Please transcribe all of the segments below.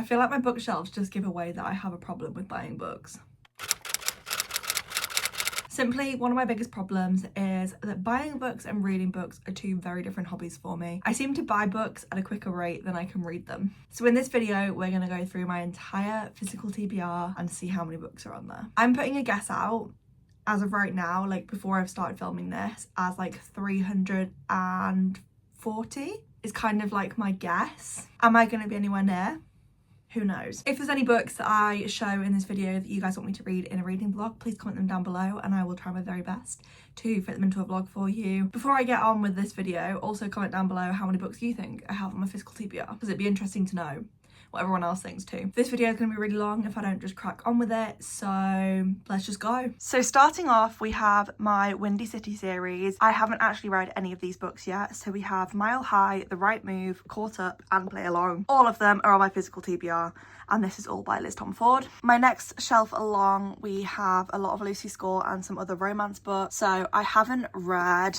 feel like my bookshelves just give away that I have a problem with buying books. Simply, one of my biggest problems is that buying books and reading books are two very different hobbies for me. I seem to buy books at a quicker rate than I can read them. So in this video, we're going to go through my entire physical TBR and see how many books are on there. I'm putting a guess out as of right now, like before I've started filming this, as like 340 is kind of like my guess. Am I going to be anywhere near? Who knows? If there's any books that I show in this video that you guys want me to read in a reading vlog, please comment them down below and I will try my very best to fit them into a vlog for you. Before I get on with this video, also comment down below how many books you think I have on my physical TBR, because it'd be interesting to know what everyone else thinks too. This video is going to be really long if I don't just crack on with it, so let's just go. So starting off, we have my Windy City series. I haven't actually read any of these books yet, so we have Mile High, The Right Move, Caught Up and Play Along. All of them are on my physical TBR, and this is all by Liz Tom Ford. My next shelf along, we have a lot of Lucy Score and some other romance books. So I haven't read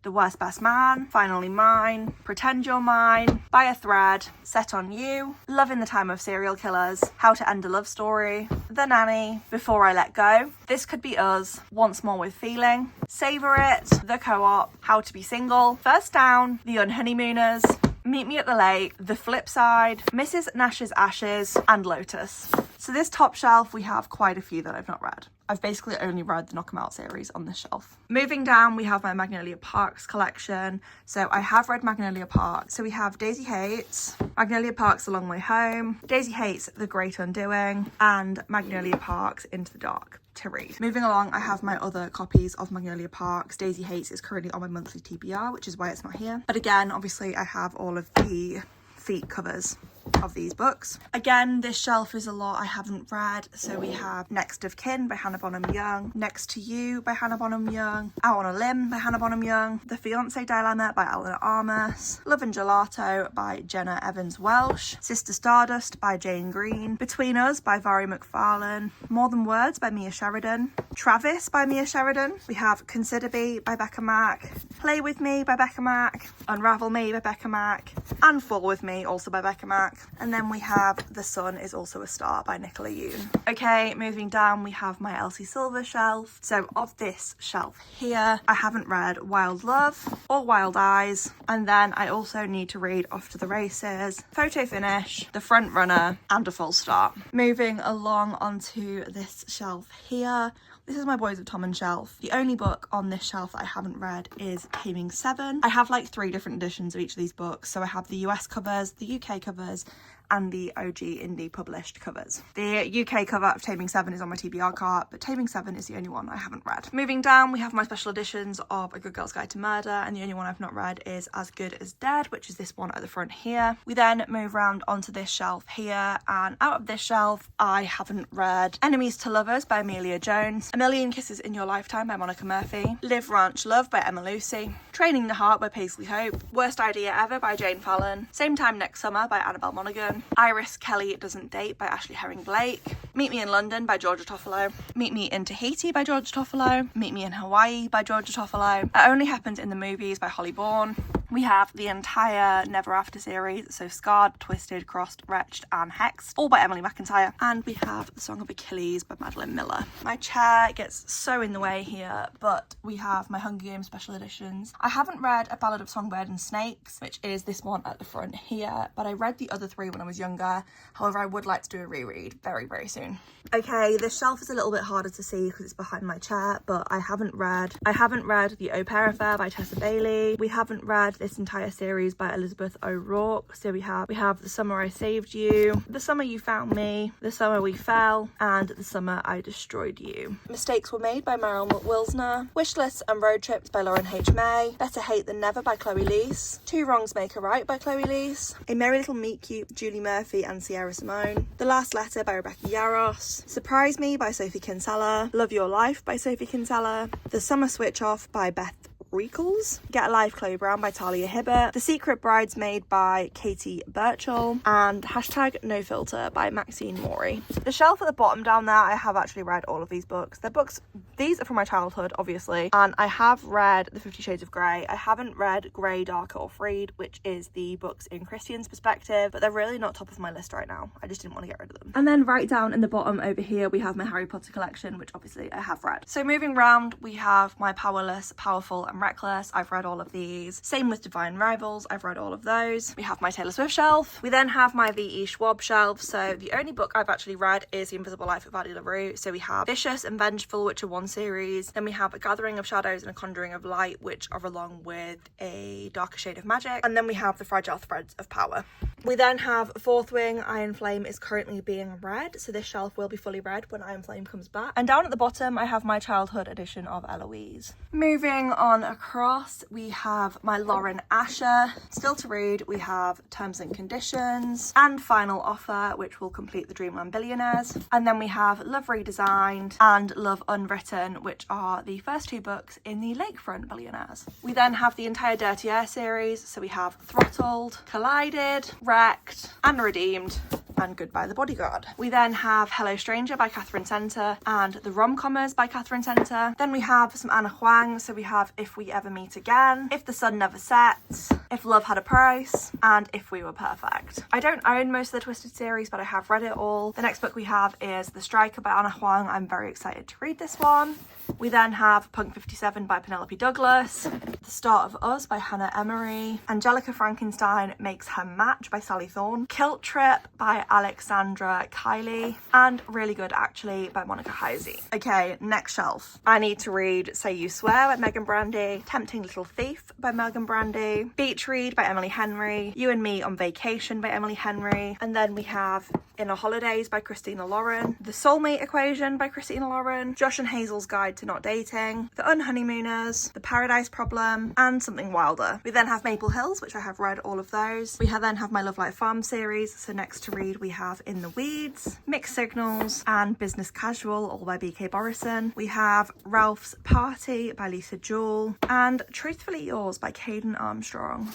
The Worst Best Man, Finally Mine, Pretend You're Mine, By a Thread, Set on You, Love in the Time of Serial Killers, How to End a Love Story, The Nanny, Before I Let Go, This Could Be Us, Once More with Feeling, Savour It, The Co-op, How to Be Single, First Down, The Unhoneymooners, Meet Me at the Lake, The Flip Side, Mrs. Nash's Ashes, and Lotus. So this top shelf, we have quite a few that I've not read. I've basically only read the Knock 'Em Out series on this shelf. Moving down, we have my Magnolia Parks collection. So I have read Magnolia Parks. So we have Daisy Hates, Magnolia Parks, A Long Way Home, Daisy Hates, The Great Undoing, and Magnolia Parks, Into the Dark to read. Moving along, I have my other copies of Magnolia Parks. Daisy Hates is currently on my monthly TBR, which is why it's not here. But again, obviously I have all of the feet covers of these books. Again, this shelf is a lot I haven't read. So we have Next of Kin by Hannah Bonham Young, Next to You by Hannah Bonham Young, Out on a Limb by Hannah Bonham Young, The Fiancé Dilemma by Eleanor Armas, Love and Gelato by Jenna Evans Welsh, Sister Stardust by Jane Green, Between Us by Vari McFarlane, More Than Words by Mia Sheridan, Travis by Mia Sheridan. We have Consider Me by Becca Mack, Play With Me by Becca Mack, Unravel Me by Becca Mack, and Fall With Me also by Becca Mack. And then we have The Sun Is Also a Star by Nicola Yoon. Okay, moving down, we have my Elsie Silver shelf. So of this shelf here, I haven't read Wild Love or Wild Eyes. And then I also need to read Off to the Races, Photo Finish, The Front Runner, and A False Start. Moving along onto this shelf here, this is my Boys of Tommen shelf. The only book on this shelf that I haven't read is Taming 7. I have like 3 different editions of each of these books. So I have the US covers, the UK covers, and the OG indie published covers. The UK cover of Taming 7 is on my TBR cart, but Taming 7 is the only one I haven't read. Moving down, we have my special editions of A Good Girl's Guide to Murder, and the only one I've not read is As Good as Dead, which is this one at the front here. We then move around onto this shelf here, and out of this shelf, I haven't read Enemies to Lovers by Amelia Jones, A Million Kisses in Your Lifetime by Monica Murphy, Live Ranch Love by Emma Lucy, Training the Heart by Paisley Hope, Worst Idea Ever by Jane Fallon, Same Time Next Summer by Annabelle Monaghan, Iris Kelly Doesn't Date by Ashley Herring Blake, Meet Me in London by Georgia Toffolo, Meet Me in Tahiti by Georgia Toffolo, Meet Me in Hawaii by Georgia Toffolo, It Only Happens in the Movies by Holly Bourne. We have the entire Never After series, so Scarred, Twisted, Crossed, Wretched and Hexed, all by Emily McIntyre. And we have The Song of Achilles by Madeline Miller. My chair gets so in the way here, but we have my Hunger Games special editions. I haven't read A Ballad of Songbird and Snakes, which is this one at the front here, but I read the other 3 when I was younger. However, I would like to do a reread very, very soon. Okay, this shelf is a little bit harder to see because it's behind my chair, but I haven't read The Au Pair Affair by Tessa Bailey. We haven't read this entire series by Elizabeth O'Rourke. So we have The Summer I Saved You, The Summer You Found Me, The Summer We Fell, and The Summer I Destroyed You. Mistakes Were Made by Meryl Wilsner, Wish Lists and Road Trips by Lauren H. May, Better Hate Than Never by Chloe Leese, Two Wrongs Make a Right by Chloe Leese, A Merry Little Meet Cute, Julie Murphy and Sierra Simone, The Last Letter by Rebecca Yarros, Surprise Me by Sophie Kinsella, Love Your Life by Sophie Kinsella, The Summer Switch Off by Beth Reekles, Get a Life Chloe Brown by Talia Hibbert, The Secret Bridesmaid by Katie Birchall, and Hashtag No Filter by Maxine Maury. The shelf at the bottom down there, I have actually read all of these books. They're books These are from my childhood, obviously, and I have read the 50 Shades of Grey. I haven't read Grey, Darker or Freed, which is the books in Christian's perspective, but they're really not top of my list right now. I just didn't want to get rid of them. And then right down in the bottom over here, we have my Harry Potter collection, which obviously I have read. So moving round, we have my Powerless, Powerful and Reckless. I've read all of these. Same with Divine Rivals. I've read all of those. We have my Taylor Swift shelf. We then have my V.E. Schwab shelf. So the only book I've actually read is The Invisible Life of Addie LaRue. So we have Vicious and Vengeful, which are one series. Then we have A Gathering of Shadows and A Conjuring of Light, which are along with A Darker Shade of Magic. And then we have The Fragile Threads of Power. We then have Fourth Wing. Iron Flame is currently being read, so this shelf will be fully read when Iron Flame comes back. And down at the bottom, I have my childhood edition of Eloise. Moving on across, we have my Lauren Asher. Still to read, we have Terms and Conditions and Final Offer, which will complete the Dreamland Billionaires. And then we have Love Redesigned and Love Unwritten, which are the first two books in the Lakefront Billionaires. We then have the entire Dirty Air series, so we have Throttled, Collided, Wrecked and Redeemed, and Goodbye the Bodyguard. We then have Hello Stranger by Catherine Center and The Rom-Commers by Catherine Center. Then we have some Anna Huang, so we have If We Ever Meet Again, If the Sun Never Sets, If Love Had a Price, and If We Were Perfect. I don't own most of the Twisted series, but I have read it all. The next book we have is The Striker by Anna Huang. I'm very excited to read this one. We then have Punk 57 by Penelope Douglas, The Start of Us by Hannah Emery, Angelica Frankenstein Makes Her Match by Sally Thorne, Kilt Trip by Alexandra Kiley, and Really Good Actually by Monica Heisey. Okay, next shelf. I need to read Say You Swear by Megan Brandy, Tempting Little Thief by Megan Brandy, Beach Read by Emily Henry, You and Me on Vacation by Emily Henry, and then we have Inner Holidays by Christina Lauren, The Soulmate Equation by Christina Lauren, Josh and Hazel's Guide to Not Dating, The Unhoneymooners, The Paradise Problem, and Something Wilder. We then have Maple Hills, which I have read all of those. We then have my Love Life Farm series, so next to read we have In the Weeds, Mixed Signals, and Business Casual, all by B.K. Borison. We have Ralph's Party by Lisa Jewell, and Truthfully Yours by Caden Armstrong.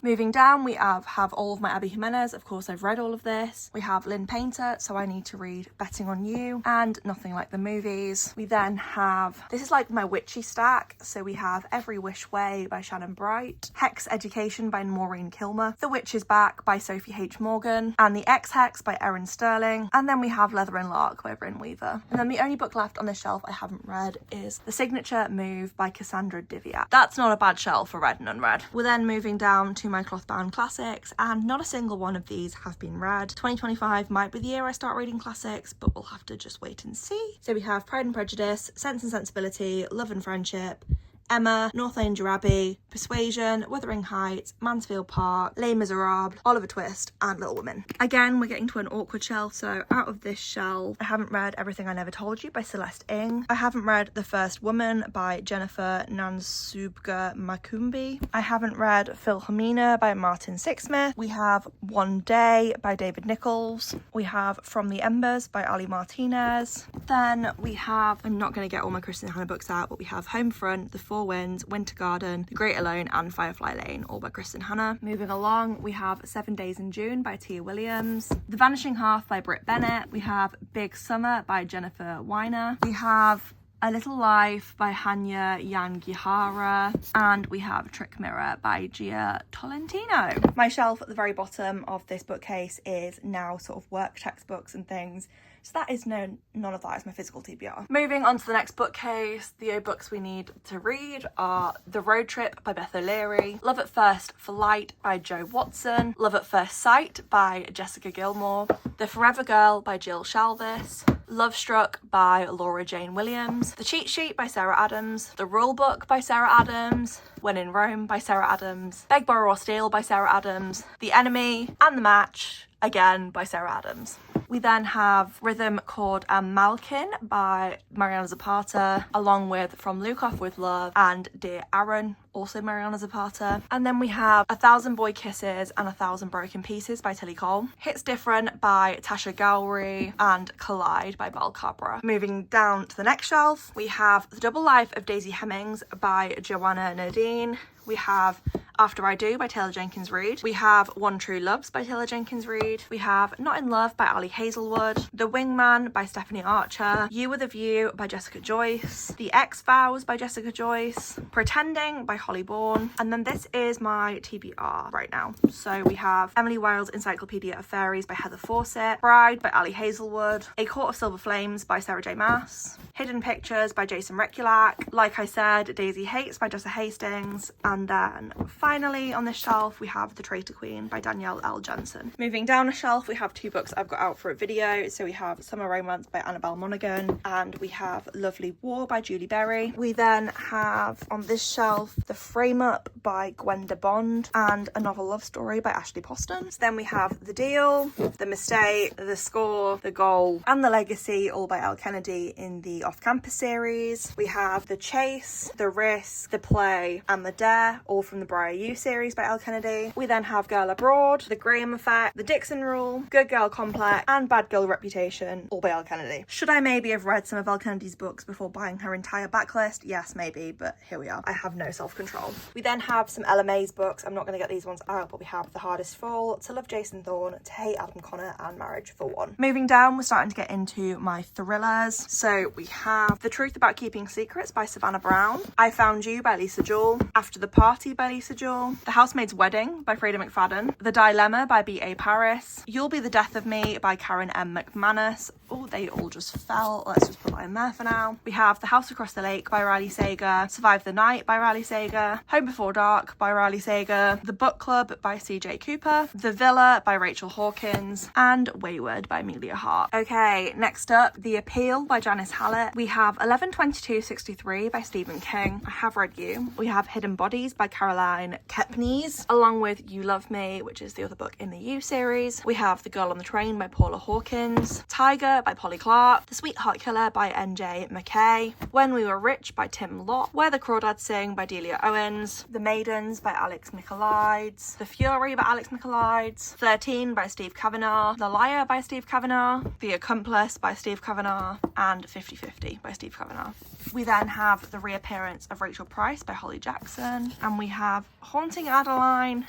Moving down, we have all of my Abby Jimenez. Of course, I've read all of this. We have Lynn Painter, so I need to read Betting on You and Nothing Like the Movies. We then have, this is like my witchy stack. So we have Every Wish Way by Shannon Bright, Hex Education by Maureen Kilmer, The Witch is Back by Sophie H. Morgan, and The Ex-Hex by Erin Sterling. And then we have Leather and Lark by Bryn Weaver. And then the only book left on this shelf I haven't read is The Signature Move by Cassandra Diviat. That's not a bad shelf for read and unread. We're then moving down to my cloth-bound classics, and not a single one of these have been read. 2025 might be the year I start reading classics, but we'll have to just wait and see. So we have Pride and Prejudice, Sense and Sensibility, Love and Friendship, Emma, Northanger Abbey, Persuasion, Wuthering Heights, Mansfield Park, Les Miserables, Oliver Twist, and Little Women. Again, we're getting to an awkward shelf, so out of this shelf, I haven't read Everything I Never Told You by Celeste Ng. I haven't read The First Woman by Jennifer Nansubga Makumbi. I haven't read Philhelmina by Martin Sixsmith. We have One Day by David Nichols. We have From the Embers by Ali Martinez. Then we have, I'm not going to get all my Kristen Hannah books out, but we have Homefront, The Four Winds, Winter Garden, The Great Alone, and Firefly Lane, all by Kristen Hannah. Moving along, we have 7 Days in June by Tia Williams, The Vanishing Half by Britt Bennett. We have Big Summer by Jennifer Weiner. We have A Little Life by Hanya Yangihara, and we have Trick Mirror by Gia Tolentino. My shelf at the very bottom of this bookcase is now sort of work textbooks and things. So that is none of that is my physical TBR. Moving on to the next bookcase, the books we need to read are The Road Trip by Beth O'Leary, Love at First Flight by Jo Watson, Love at First Sight by Jessica Gilmore, The Forever Girl by Jill Shalvis, Love Struck by Laura Jane Williams, The Cheat Sheet by Sarah Adams, The Rule Book by Sarah Adams, When in Rome by Sarah Adams, Beg, Borrow or Steal by Sarah Adams, The Enemy and The Match, again by Sarah Adams. We then have Rhythm, Chord and Malkin by Mariana Zapata, along with From Lukov with Love and Dear Aaron, also Mariana Zapata. And then we have 1,000 Boy Kisses and 1,000 Broken Pieces by Tilly Cole, Hits Different by Tasha Gowrie, and Collide by Belle Cabra. Moving down to the next shelf, we have The Double Life of Daisy Hemmings by Joanna Nadine. We have After I Do by Taylor Jenkins Reid. We have One True Loves by Taylor Jenkins Reid. We have Not in Love by Ali Hazelwood. The Wingman by Stephanie Archer. You With a View by Jessica Joyce. The X-Files by Jessica Joyce. Pretending by Holly Bourne. And then this is my TBR right now. So we have Emily Wilde's Encyclopedia of Fairies by Heather Fawcett. Bride by Ali Hazelwood. A Court of Silver Flames by Sarah J Maas. Hidden Pictures by Jason Rekulak. Like I Said, Daisy Hates by Jessa Hastings. And then finally on this shelf we have The Traitor Queen by Danielle L. Jensen. Moving down a shelf we have two books I've got out for a video. So we have Summer Romance by Annabelle Monaghan and we have Lovely War by Julie Berry. We then have on this shelf The Frame Up by Gwenda Bond and A Novel Love Story by Ashley Poston. So then we have The Deal, The Mistake, The Score, The Goal and The Legacy, all by Elle Kennedy in the Off Campus series. We have The Chase, The Risk, The Play and The Dare, all from the Briar U series by Elle Kennedy. We then have Girl Abroad, The Graham Effect, The Dixon Rule, Good Girl Complex and Bad Girl Reputation, all by Elle Kennedy. Should I maybe have read some of Elle Kennedy's books before buying her entire backlist? Yes, maybe, but here we are. I have no self-control. We then have some Ella May's books. I'm not going to get these ones out, but we have The Hardest Fall, To Love Jason Thorne, To Hate Adam Connor and Marriage for One. Moving down, we're starting to get into my thrillers. So we have The Truth About Keeping Secrets by Savannah Brown. I Found You by Lisa Jewell. After the Party by Lisa Jewell. The Housemaid's Wedding by Freda McFadden. The Dilemma by B.A. Paris. You'll Be the Death of Me by Karen M. McManus. Oh, they all just fell. Let's just put that in there for now. We have The House Across the Lake by Riley Sager. Survive the Night by Riley Sager. Home Before Dark by Riley Sager. The Book Club by C.J. Cooper. The Villa by Rachel Hawkins. And Wayward by Amelia Hart. Okay, next up, The Appeal by Janice Hallett. We have 11/22/63 by Stephen King. I have read you. We have Hidden Bodies by Caroline Kepnes, along with You Love Me, which is the other book in the You series. We have The Girl on the Train by Paula Hawkins. Tiger by Polly Clark. The Sweetheart Killer by N.J. McKay. When We Were Rich by Tim Lott. Where the Crawdads Sing by Delia Owens. The Maidens by Alex Michaelides. The Fury by Alex Michaelides. 13 by Steve Kavanagh. The Liar by Steve Kavanagh. The Accomplice by Steve Kavanagh. And 50/50 by Steve Kavanagh. We then have The Reappearance of Rachel Price by Holly Jackson. And we have Haunting Adeline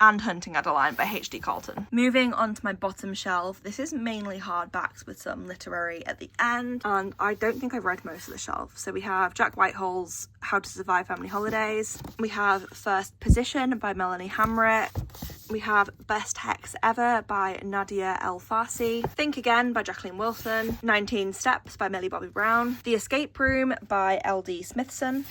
and Hunting Adeline by H.D. Carlton. Moving on to my bottom shelf, this is mainly hardbacks with some literary at the end, and I don't think I've read most of the shelf. So we have Jack Whitehall's How to Survive Family Holidays. We have First Position by Melanie Hamrick. We have Best Hex Ever by Nadia El Farsi. Think Again by Jacqueline Wilson. 19 Steps by Millie Bobby Brown. The Escape Room by L.D. Smithson.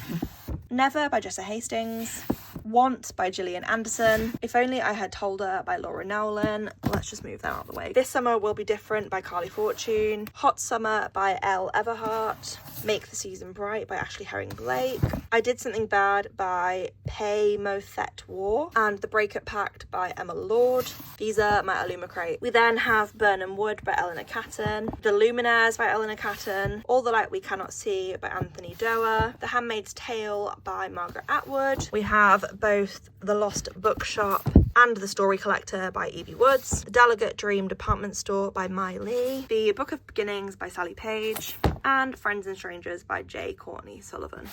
Never by Jessa Hastings. Want by Gillian Anderson. If Only I Had Told Her by Laura Nowlin. Let's just move that out of the way. This Summer Will Be Different by Carly Fortune. Hot Summer by Elle Everhart. Make the Season Bright by Ashley Herring Blake. I Did Something Bad by Pei Mothet War. And The Breakup Pact by Emma Lord. These are my Aluma crate. We then have Burnham Wood by Eleanor Catton. The Luminaires by Eleanor Catton. All the Light We Cannot See by Anthony Doerr. The Handmaid's Tale by Margaret Atwood. We have both The Lost Bookshop and The Story Collector by Evie Woods. The Delegate Dream Department Store by Mai Lee. The Book of Beginnings by Sally Page. And Friends and Strangers by J. Courtney Sullivan.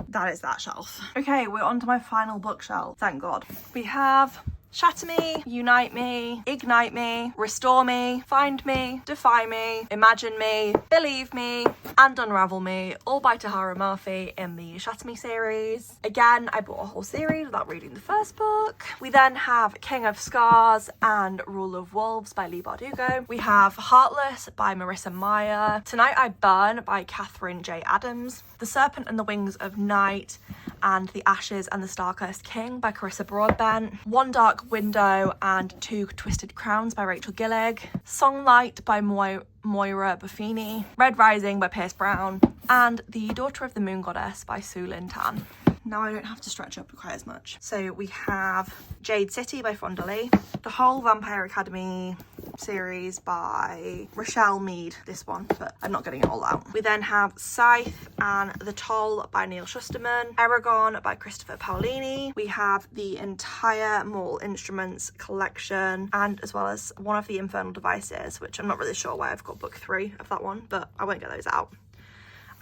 That is that shelf. Okay, we're on to my final bookshelf. Thank God. We have Shatter Me, Unite Me, Ignite Me, Restore Me, Find Me, Defy Me, Imagine Me, Believe Me, and Unravel Me, all by Tahara Murphy in the Shatter Me series. Again, I bought a whole series without reading the first book. We then have King of Scars and Rule of Wolves by Leigh Bardugo. We have Heartless by Marissa Meyer. Tonight I Burn by Catherine J. Adams. The Serpent and the Wings of Night and The Ashes and the Star-Cursed King by Carissa Broadbent. One Dark Window and Two Twisted Crowns by Rachel Gillig. Songlight by Moira Buffini. Red Rising by Pierce Brown. And The Daughter of the Moon Goddess by Sue Lin Tan. Now I don't have to stretch up quite as much. So we have Jade City by Fonda Lee. The whole Vampire Academy series by Rochelle Mead, this one, but I'm not getting it all out. We then have Scythe and The Toll by Neil Shusterman. Eragon by Christopher Paolini. We have the entire Mortal Instruments collection, and as well as one of the Infernal Devices, which I'm not really sure why I've got book 3 of that one, but I won't get those out.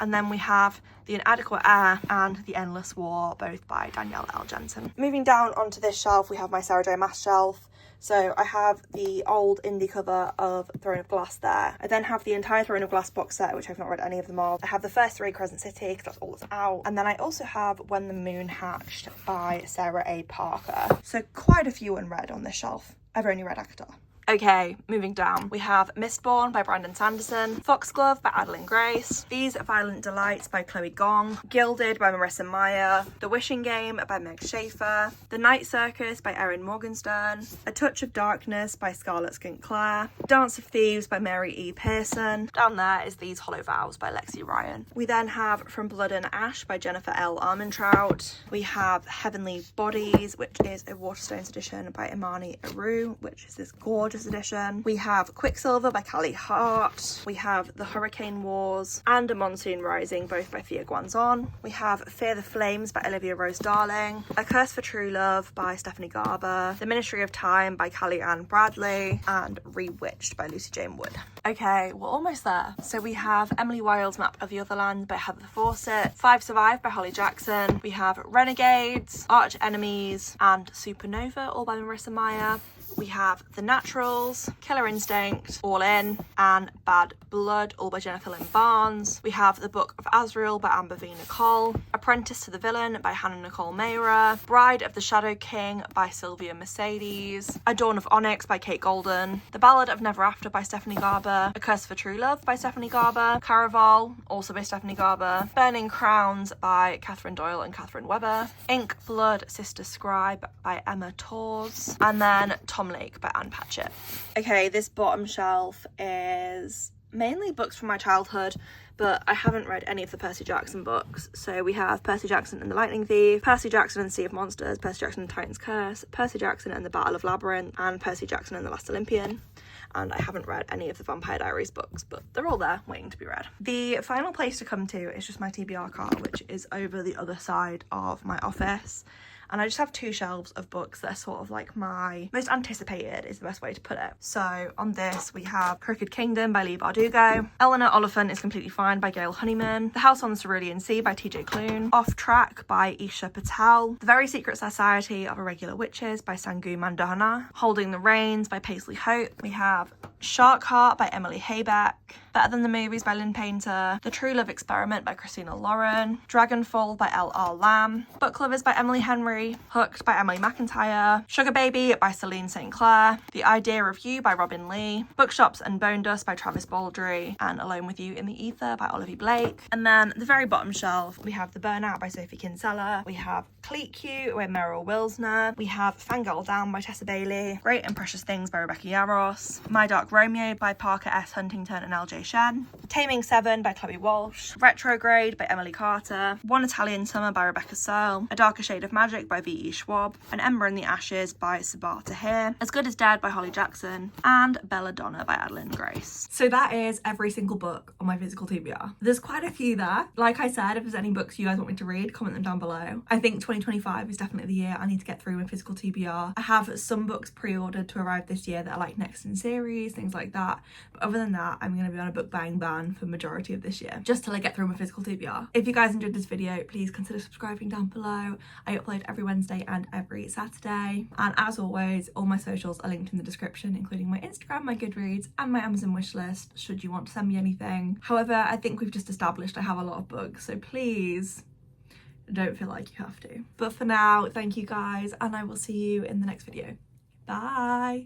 And then we have The Inadequate Heir and The Endless War, both by Danielle L. Jensen. Moving down onto this shelf, we have my Sarah J. Maas shelf. So I have the old indie cover of Throne of Glass there. I then have the entire Throne of Glass box set, which I've not read any of them of. I have the first 3 Crescent City, because that's all that's out. And then I also have When the Moon Hatched by Sarah A. Parker. So quite a few unread on this shelf. I've only read ACOTAR. Okay, moving down. We have Mistborn by Brandon Sanderson, Foxglove by Adeline Grace, These Violent Delights by Chloe Gong, Gilded by Marissa Meyer, The Wishing Game by Meg Schaefer, The Night Circus by Erin Morgenstern, A Touch of Darkness by Scarlett St. Clair, Dance of Thieves by Mary E. Pearson. Down there is These Hollow Vows by Lexi Ryan. We then have From Blood and Ash by Jennifer L. Armentrout. We have Heavenly Bodies, which is a Waterstones edition by Imani Aru, which is this gorgeous edition. We have Quicksilver by Callie Hart. We have The Hurricane Wars and A Monsoon Rising, both by Thea Guanzon. We have Fear the Flames by Olivia Rose Darling, A Curse for True Love by Stephanie Garber, The Ministry of Time by Callie Ann Bradley, and Rewitched by Lucy Jane Wood. Okay, we're almost there. So we have Emily Wilde's Map of the Otherland by Heather Fawcett, Five Survive by Holly Jackson. We have Renegades, Arch Enemies, and Supernova, all by Marissa Meyer. We have The Naturals, Killer Instinct, All In, and Bad Blood, all by Jennifer Lynn Barnes. We have The Book of Azrael by Amber V. Nicole, Apprentice to the Villain by Hannah Nicole Mayra, Bride of the Shadow King by Sylvia Mercedes, A Dawn of Onyx by Kate Golden, The Ballad of Never After by Stephanie Garber, A Curse for True Love by Stephanie Garber, Caraval, also by Stephanie Garber, Burning Crowns by Catherine Doyle and Catherine Webber, Ink Blood Sister Scribe by Emma Tors, and then Tom Lake by Anne Patchett. Okay, this bottom shelf is mainly books from my childhood, but I haven't read any of the Percy Jackson books. So we have Percy Jackson and the Lightning Thief, Percy Jackson and the Sea of Monsters, Percy Jackson and Titan's Curse, Percy Jackson and the Battle of Labyrinth, and Percy Jackson and the Last Olympian. And I haven't read any of the Vampire Diaries books, but they're all there waiting to be read. The final place to come to is just my TBR car, which is over the other side of my office. And I just have 2 shelves of books that are sort of like my most anticipated, is the best way to put it. So on this we have Crooked Kingdom by Leigh Bardugo, Eleanor Oliphant is Completely Fine by Gail Honeyman, The House on the Cerulean Sea by TJ Klune, Off Track by Isha Patel, The Very Secret Society of Irregular Witches by Sangu Mandana, Holding the Reins by Paisley Hope. We have Shark Heart by Emily Haybeck, Better Than the Movies by Lynn Painter, The True Love Experiment by Christina Lauren, Dragonfall by L.R. Lamb, Book Lovers by Emily Henry, Hooked by Emily McIntyre, Sugar Baby by Celine St. Clair, The Idea of You by Robin Lee, Bookshops and Bone Dust by Travis Baldry, and Alone With You in the Ether by Olivia Blake. And then the very bottom shelf, we have The Burnout by Sophie Kinsella, we have Cleat Cute by Meryl Wilsner, we have Fangirl Down by Tessa Bailey, Great and Precious Things by Rebecca Yarros, My Dark Romeo by Parker S. Huntington and LJ Shen, Taming Seven by Chloe Walsh, Retrograde by Emily Carter, One Italian Summer by Rebecca Searle, A Darker Shade of Magic by V.E. Schwab, An Ember in the Ashes by Sabah Tahir, As Good as Dead by Holly Jackson, and Belladonna by Adeline Grace. So that is every single book on my physical TBR. There's quite a few there. Like I said, if there's any books you guys want me to read, comment them down below. I think 2025 is definitely the year I need to get through my physical TBR. I have some books pre-ordered to arrive this year that are like next in series, things like that. But other than that, I'm going to be on a book buying ban for majority of this year, just till I get through my physical TBR. If you guys enjoyed this video, please consider subscribing down below. I upload every Wednesday and every Saturday. And as always, all my socials are linked in the description, including my Instagram, my Goodreads, and my Amazon wishlist, should you want to send me anything. However, I think we've just established I have a lot of books, so please don't feel like you have to. But for now, thank you guys, and I will see you in the next video. Bye!